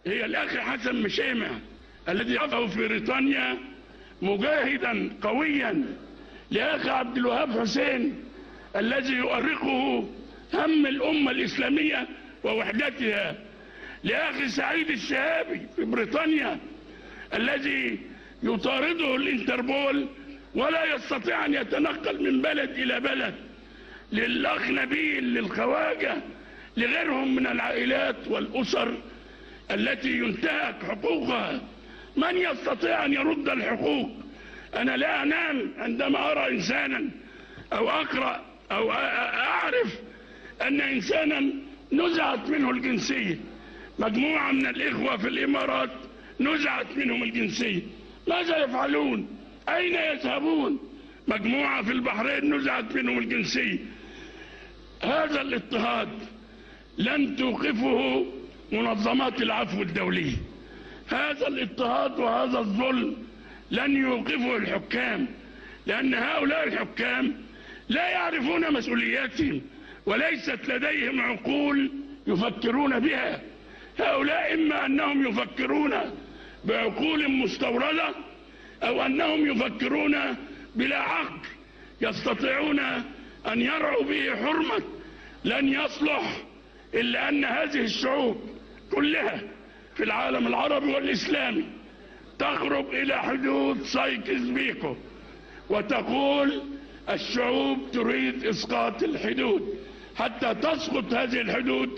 هي الأخ حسن مشيمع الذي وقف في بريطانيا مجاهدا قويا، لأخ عبد الوهاب حسين الذي يؤرقه هم الأمة الإسلامية ووحدتها، لأخ سعيد الشهابي في بريطانيا الذي يطارده الانتربول ولا يستطيع أن يتنقل من بلد إلى بلد، للأخ نبيل، للخواجة، لغيرهم من العائلات والأسر التي ينتهك حقوقها. من يستطيع أن يرد الحقوق؟ أنا لا أنام عندما أرى إنسانا أو أقرأ أو أعرف أن إنسانا نزعت منه الجنسية. مجموعة من الإخوة في الإمارات نزعت منهم الجنسية، ماذا يفعلون؟ أين يذهبون؟ مجموعة في البحرين نزعت منهم الجنسية. هذا الاضطهاد لن توقفه منظمات العفو الدولية، هذا الاضطهاد وهذا الظلم لن يوقفه الحكام، لأن هؤلاء الحكام لا يعرفون مسؤولياتهم وليست لديهم عقول يفكرون بها. هؤلاء إما أنهم يفكرون بعقول مستوردة أو أنهم يفكرون بلا عقل يستطيعون أن يرعوا به حرمة. لن يصلح إلا أن هذه الشعوب كلها في العالم العربي والإسلامي تقرب إلى حدود سايكس بيكو وتقول الشعوب تريد إسقاط الحدود حتى تسقط هذه الحدود.